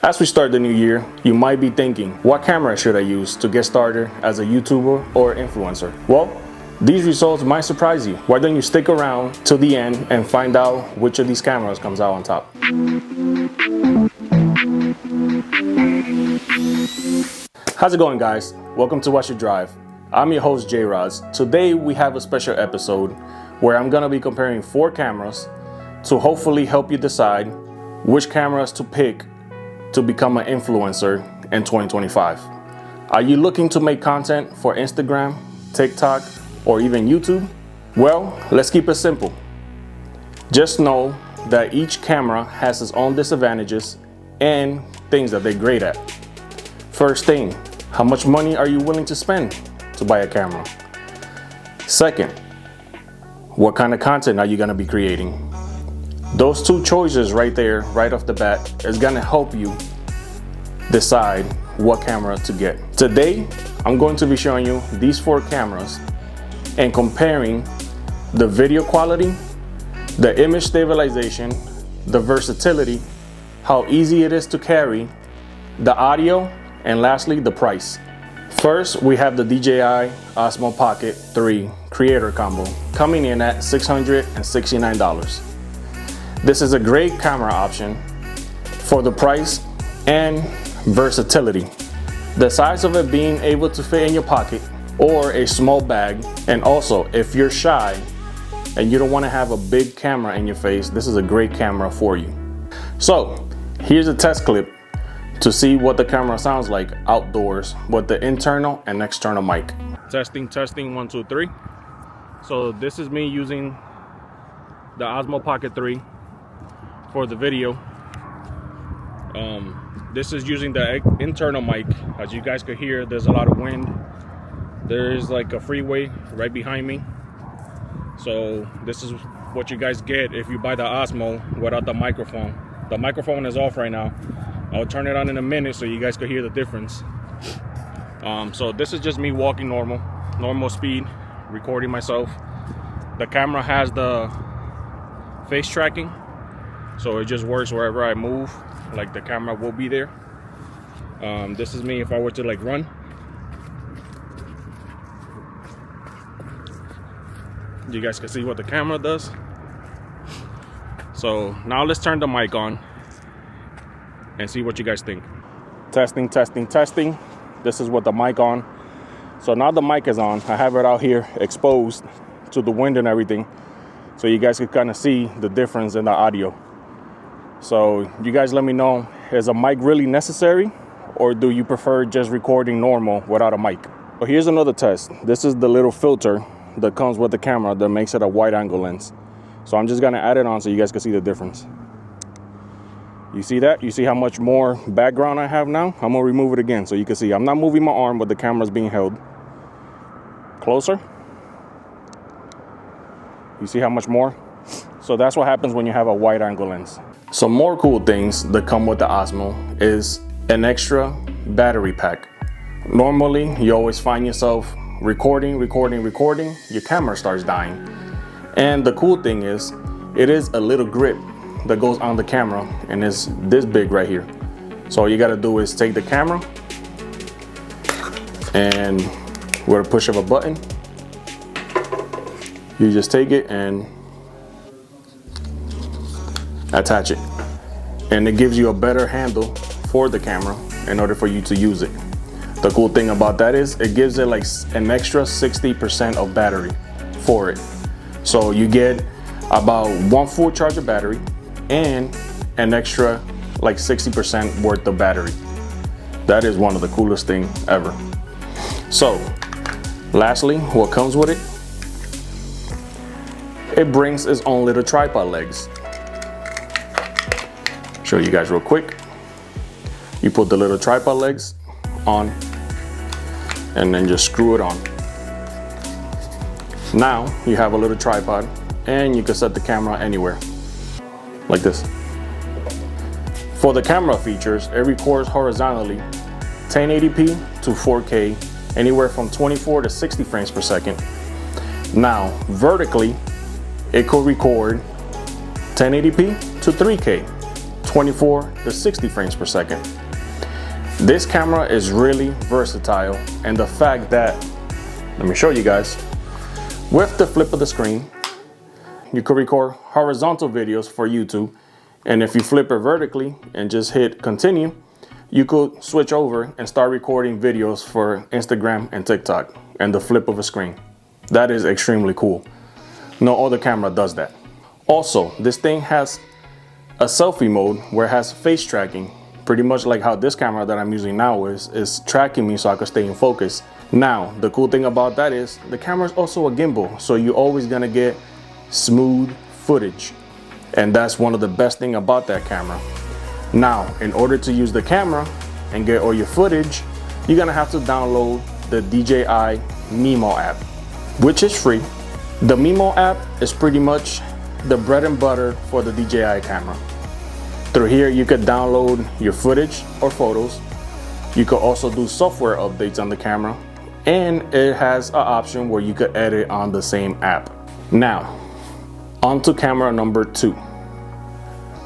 As we start the new year, you might be thinking, what camera should I use to get started as a YouTuber or influencer? Well, these results might surprise you. Why don't you stick around till the end and find out which of these cameras comes out on top. How's it going, guys? Welcome to Watch Your Drive. I'm your host, RodZ. Today we have a special episode where I'm gonna be comparing 4 cameras to hopefully help you decide which cameras to pick to become an influencer in 2025. Are you looking to make content for Instagram, TikTok, or even YouTube? Well, let's keep it simple. Just know that each camera has its own disadvantages and things that they're great at. First thing, how much money are you willing to spend to buy a camera? Second, what kind of content are you gonna be creating? Those 2 choices right there, right off the bat, is gonna help you decide what camera to get. Today, I'm going to be showing you these 4 cameras and comparing the video quality, the image stabilization, the versatility, how easy it is to carry, the audio, and lastly, the price. First, we have the DJI OSMO Pocket 3 Creator Combo, coming in at $669. This is a great camera option for the price and versatility. The size of it being able to fit in your pocket or a small bag, and also if you're shy and you don't want to have a big camera in your face, this is a great camera for you. So here's a test clip to see what the camera sounds like outdoors with the internal and external mic. Testing, 1, 2, 3. So this is me using the OSMO Pocket 3 for the video. This is using the internal mic. As you guys could hear, there's a lot of wind. There's like a freeway right behind me. So this is what you guys get if you buy the OSMO without the microphone. The microphone is off right now. I'll turn it on in a minute so you guys could hear the difference. So this is just me walking normal speed, recording myself. The camera has the face tracking, so it just works wherever I move, like the camera will be there. This is me if I were to like run. You guys can see what the camera does. So now let's turn the mic on and see what you guys think. Testing. This is what the mic on. So now the mic is on. I have it out here exposed to the wind and everything, so you guys can kind of see the difference in the audio. So you guys let me know, is a mic really necessary, or do you prefer just recording normal without a mic? So here's another test. This is the little filter that comes with the camera that makes it a wide angle lens. So I'm just gonna add it on so you guys can see the difference. You see that? You see how much more background I have now? I'm gonna remove it again so you can see. I'm not moving my arm, but the camera's being held. Closer. You see how much more? So that's what happens when you have a wide angle lens. Some more cool things that come with the OSMO is an extra battery pack. Normally, you always find yourself recording, your camera starts dying. And the cool thing is, it is a little grip that goes on the camera, and it's this big right here. So all you gotta do is take the camera, and with a push of a button, you just take it and attach it. And it gives you a better handle for the camera in order for you to use it. The cool thing about that is it gives it like an extra 60% of battery for it. So you get about 1 full charge of battery and an extra like 60% worth of battery. That is one of the coolest things ever. So lastly, what comes with it? It brings its own little tripod legs. Show you guys real quick. You put the little tripod legs on and then just screw it on. Now you have a little tripod and you can set the camera anywhere like this. For the camera features, it records horizontally 1080p to 4K, anywhere from 24 to 60 frames per second. Now vertically, it could record 1080p to 3K, 24 to 60 frames per second. This camera is really versatile, and the fact that, let me show you guys, with the flip of the screen, you could record horizontal videos for YouTube, and if you flip it vertically and just hit continue, you could switch over and start recording videos for Instagram and TikTok and the flip of a screen. That is extremely cool. No other camera does that. Also, this thing has a selfie mode where it has face tracking, pretty much like how this camera that I'm using now is tracking me so I can stay in focus. Now, the cool thing about that is the camera is also a gimbal, so you're always gonna get smooth footage. And that's one of the best things about that camera. Now, in order to use the camera and get all your footage, you're gonna have to download the DJI Mimo app, which is free. The Mimo app is pretty much the bread and butter for the DJI camera. Through here, you could download your footage or photos. You could also do software updates on the camera, and it has an option where you could edit on the same app. Now, on to camera number 2.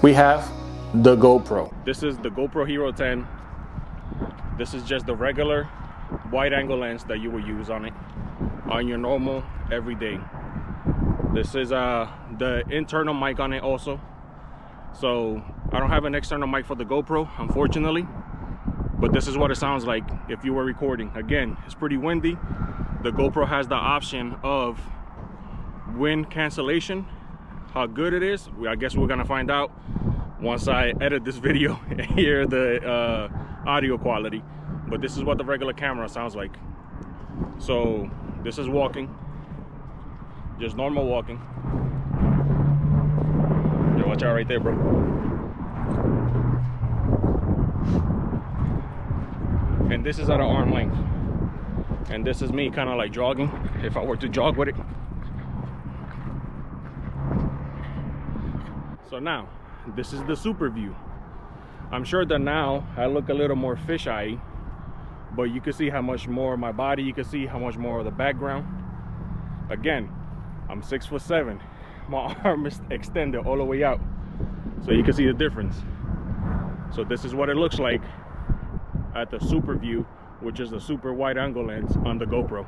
We have the GoPro. This is the GoPro Hero 10. This is just the regular wide angle lens that you will use on it on your normal everyday. This is the internal mic on it also. So I don't have an external mic for the GoPro, unfortunately, but this is what it sounds like if you were recording. Again, it's pretty windy. The GoPro has the option of wind cancellation. How good it is, I guess we're gonna find out once I edit this video and hear the audio quality. But this is what the regular camera sounds like. So this is walking, just normal walking. Yo, watch out right there, bro. And this is at an arm length. And this is me kind of like jogging, if I were to jog with it. So now, this is the super view. I'm sure that now I look a little more fisheye, but you can see how much more of my body, you can see how much more of the background. Again, I'm 6'7". My arm is extended all the way out, so you can see the difference. So this is what it looks like at the super view, which is the super wide angle lens on the GoPro.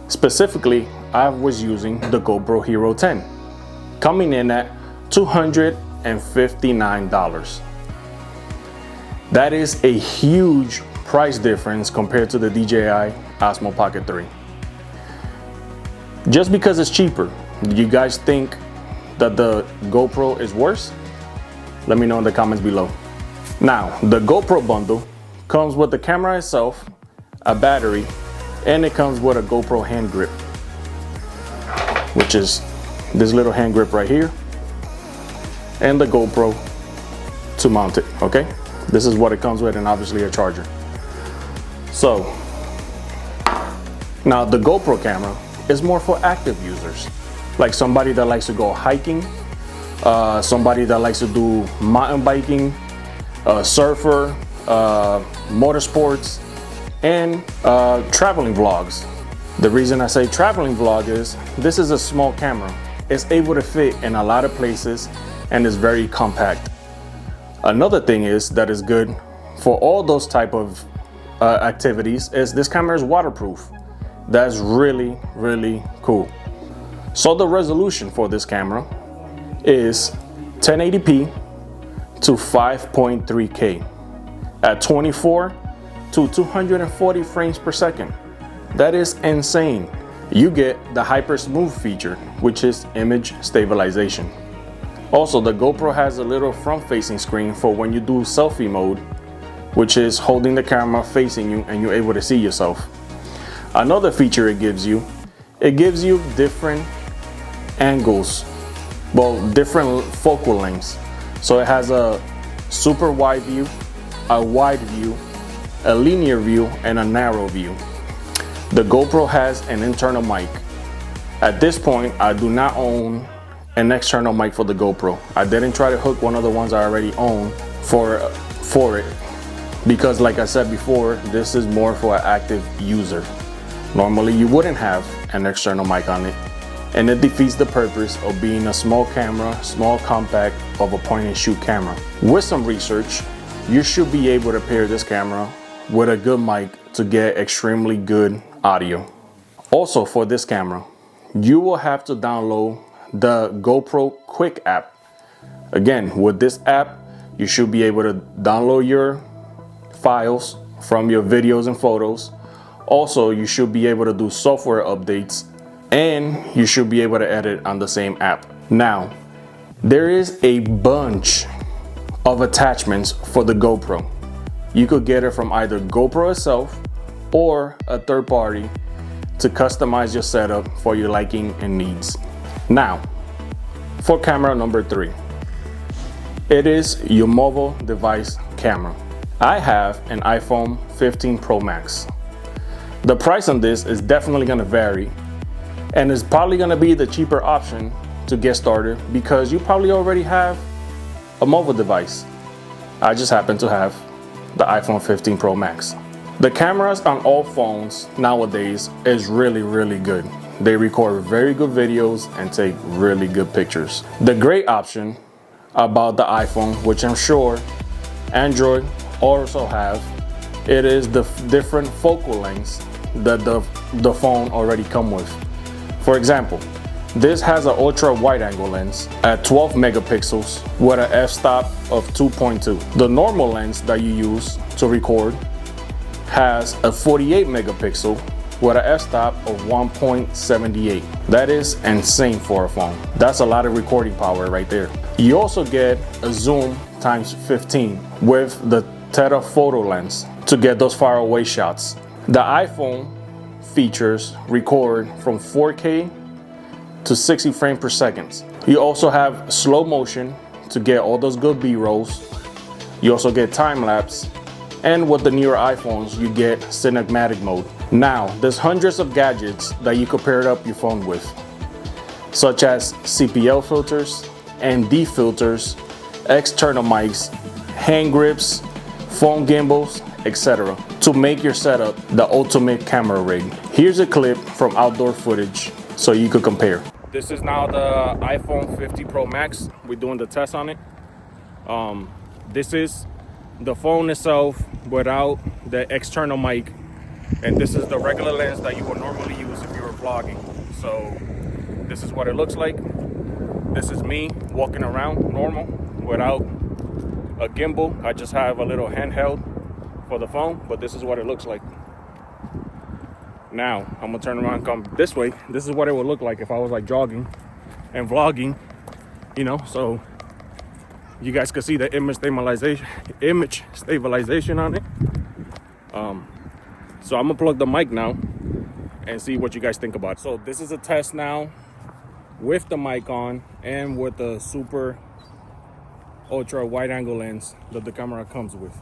Specifically, I was using the GoPro Hero 10, coming in at $259. That is a huge price difference compared to the DJI OSMO Pocket 3. Just because it's cheaper, do you guys think that the GoPro is worse? Let me know in the comments below. Now, the GoPro bundle comes with the camera itself, a battery, and it comes with a GoPro hand grip, which is this little hand grip right here, and the GoPro to mount it, okay? This is what it comes with, and obviously a charger. So, now the GoPro camera is more for active users, like somebody that likes to go hiking, somebody that likes to do mountain biking, surfer, motorsports, and traveling vlogs. The reason I say traveling vlog is this is a small camera. It's able to fit in a lot of places and is very compact. Another thing is that is good for all those type of activities is this camera is waterproof. That's really, really cool. So the resolution for this camera is 1080p to 5.3K at 24 to 240 frames per second. That is insane. You get the hyper smooth feature, which is image stabilization. Also, the GoPro has a little front facing screen for when you do selfie mode, which is holding the camera facing you and you're able to see yourself. Another feature it gives you different angles, well, different focal lengths. So it has a super wide view, a wide view, a linear view, and a narrow view. The GoPro has an internal mic. At this point, I do not own an external mic for the GoPro. I didn't try to hook one of the ones I already own for it, because like I said before, this is more for an active user. Normally you wouldn't have an external mic on it, and it defeats the purpose of being a small camera, small compact of a point and shoot camera. With some research, you should be able to pair this camera with a good mic to get extremely good audio. Also for this camera, you will have to download the GoPro Quick app. Again, with this app, you should be able to download your files from your videos and photos. Also, you should be able to do software updates, and you should be able to edit on the same app. Now, there is a bunch of attachments for the GoPro. You could get it from either GoPro itself or a third party to customize your setup for your liking and needs. Now, for camera number 3, it is your mobile device camera. I have an iPhone 15 Pro Max. The price on this is definitely gonna vary, and it's probably gonna be the cheaper option to get started because you probably already have a mobile device. I just happen to have the iPhone 15 Pro Max. The cameras on all phones nowadays is really good. They record very good videos and take really good pictures. The great option about the iPhone, which I'm sure Android also have, it is the different focal lengths that the phone already come with. For example, this has an ultra wide angle lens at 12 megapixels with an f-stop of 2.2. The normal lens that you use to record has a 48 megapixel with an f-stop of 1.78. That is insane for a phone. That's a lot of recording power right there. You also get a zoom times 15 with the telephoto lens to get those far away shots. The iPhone features record from 4K to 60 frames per second. You also have slow motion to get all those good B-rolls. You also get time lapse, and with the newer iPhones, you get cinematic mode. Now, there's hundreds of gadgets that you could pair up your phone with, such as CPL filters, ND filters, external mics, hand grips, phone gimbals, etc. to make your setup the ultimate camera rig. Here's a clip from outdoor footage so you could compare. This is now the iPhone 15 Pro Max. We're doing the test on it. This is the phone itself without the external mic, and this is the regular lens that you would normally use if you were vlogging. So this is what it looks like. This is me walking around normal without a gimbal. I just have a little handheld for the phone, but this is what it looks like. Now I'm gonna turn around and come this way. This is what it would look like if I was like jogging and vlogging, you know, so you guys can see the image stabilization on it. So I'm gonna plug the mic now and see what you guys think about it. So this is a test now with the mic on and with the super ultra wide angle lens that the camera comes with.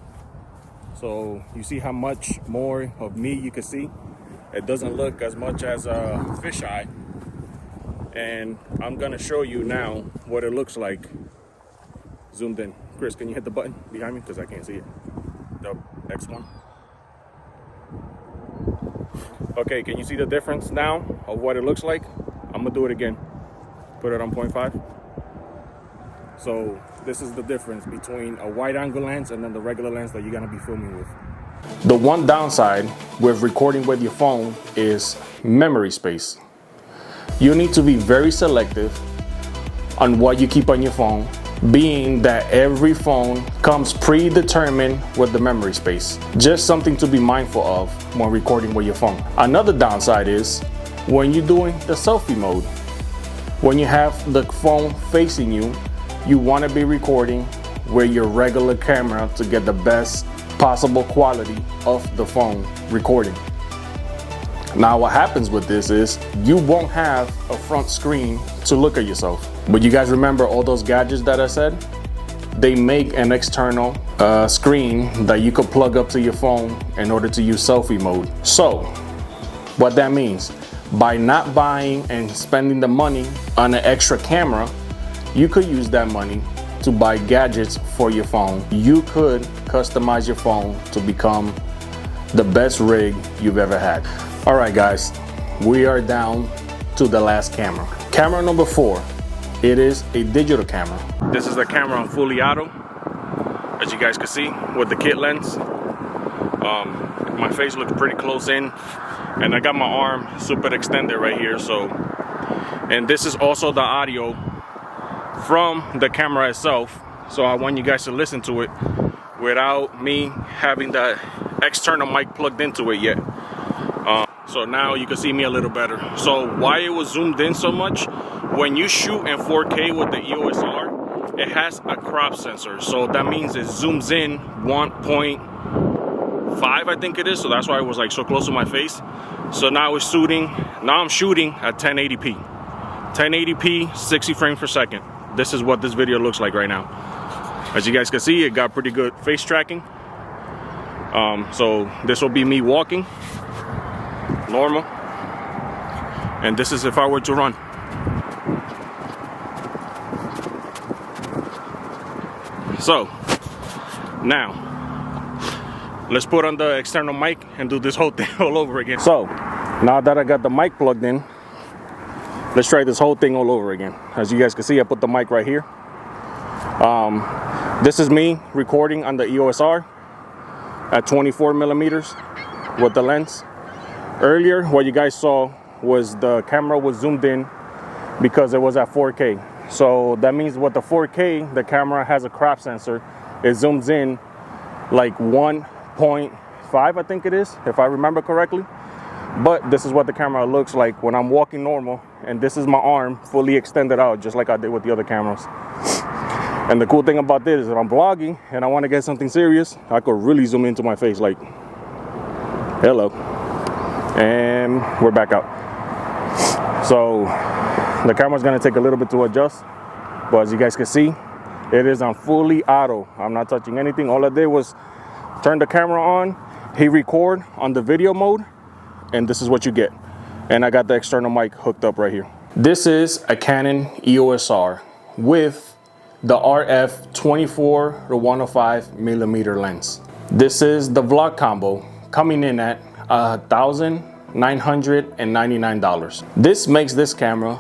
So you see how much more of me you can see. It doesn't look as much as a fisheye, and I'm gonna show you now what it looks like zoomed in. Chris, can you hit the button behind me because I can't see it? The X one. Okay, can you see the difference now of what it looks like? I'm gonna do it again. Put it on 0.5. So this is the difference between a wide angle lens and then the regular lens that you're gonna be filming with. The one downside with recording with your phone is memory space. You need to be very selective on what you keep on your phone, being that every phone comes predetermined with the memory space. Just something to be mindful of when recording with your phone. Another downside is when you're doing the selfie mode. When you have the phone facing you, you want to be recording with your regular camera to get the best possible quality of the phone recording. Now what happens with this is you won't have a front screen to look at yourself. But you guys remember all those gadgets that I said? They make an external screen that you could plug up to your phone in order to use selfie mode. So what that means, by not buying and spending the money on an extra camera, you could use that money to buy gadgets for your phone. You could customize your phone to become the best rig you've ever had. All right, guys, we are down to the last camera. Camera number 4, it is a digital camera. This is the camera on fully auto, as you guys can see, with the kit lens. My face looks pretty close in, and I got my arm super extended right here. So, and this is also the audio from the camera itself. So I want you guys to listen to it without me having the external mic plugged into it yet. So now you can see me a little better. So why it was zoomed in so much, when you shoot in 4K with the EOS R, it has a crop sensor. So that means it zooms in 1.5, I think it is. So that's why it was like so close to my face. So now I'm shooting at 1080p. 1080p, 60 frames per second. This is what this video looks like right now. As you guys can see, it got pretty good face tracking. So this will be me walking, normal. And this is if I were to run. So now let's put on the external mic and do this whole thing all over again. So now that I got the mic plugged in, let's try this whole thing all over again. As you guys can see, I put the mic right here. This is me recording on the EOS R at 24 millimeters with the lens. Earlier, what you guys saw was the camera was zoomed in because it was at 4K. So that means with the 4K, the camera has a crop sensor. It zooms in like 1.5, I think it is, if I remember correctly. But this is what the camera looks like when I'm walking normal, and this is my arm fully extended out, just like I did with the other cameras. And the cool thing about this is if I'm vlogging and I want to get something serious, I could really zoom into my face like, hello. And we're back out. So the camera's gonna take a little bit to adjust, but as you guys can see, it is on fully auto. I'm not touching anything. All I did was turn the camera on, hit record on the video mode, and this is what you get. And I got the external mic hooked up right here. This is a Canon EOS R with the RF 24 to 105 millimeter lens. This is the vlog combo, coming in at $1,999. This makes this camera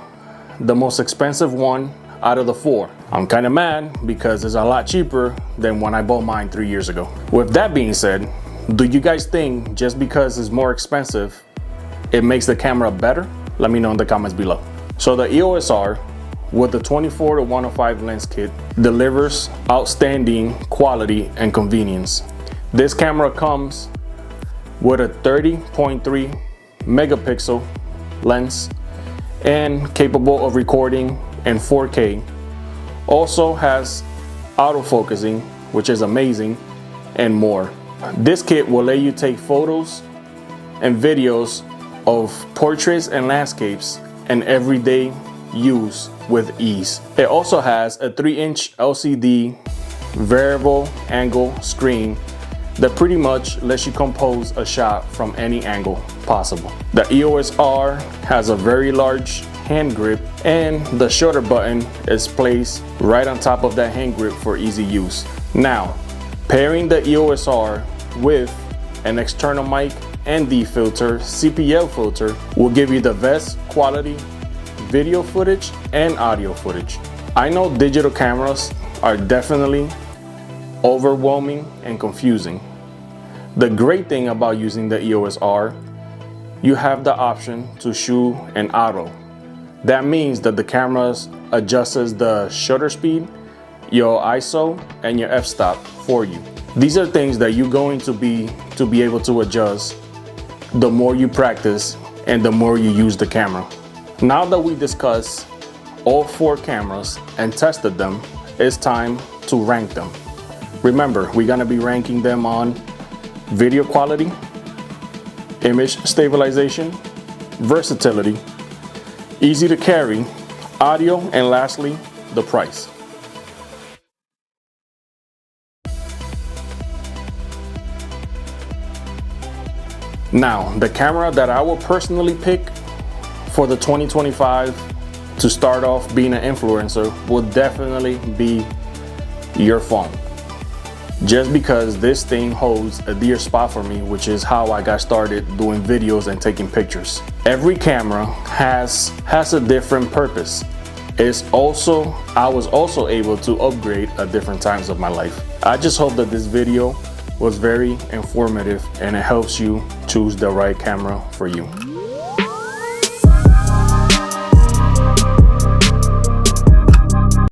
the most expensive one out of the 4. I'm kind of mad because it's a lot cheaper than when I bought mine 3 years ago. With that being said, do you guys think just because it's more expensive, it makes the camera better? Let me know in the comments below. So the EOS R with the 24 to 105 lens kit delivers outstanding quality and convenience. This camera comes with a 30.3 megapixel lens and capable of recording in 4K. Also has autofocusing, which is amazing, and more. This kit will let you take photos and videos of portraits and landscapes and everyday use with ease. It also has a 3-inch LCD variable angle screen that pretty much lets you compose a shot from any angle possible. The EOS R has a very large hand grip, and the shutter button is placed right on top of that hand grip for easy use. Now, pairing the EOS R with an external mic and the filter, CPL filter, will give you the best quality video footage and audio footage. I know digital cameras are definitely overwhelming and confusing. The great thing about using the EOS R, you have the option to shoot in auto. That means that the camera adjusts the shutter speed, your ISO, and your f-stop for you. These are things that you're going to be able to adjust the more you practice and the more you use the camera. Now that we discussed all 4 cameras and tested them, it's time to rank them. Remember, we're gonna be ranking them on video quality, image stabilization, versatility, easy to carry, audio, and lastly, the price. Now, the camera that I will personally pick for the 2025 to start off being an influencer will definitely be your phone. just because this thing holds a dear spot for me, which is how I got started doing videos and taking pictures. Every camera has a different purpose. I was also able to upgrade at different times of my life. I just hope that this video was very informative and it helps you choose the right camera for you.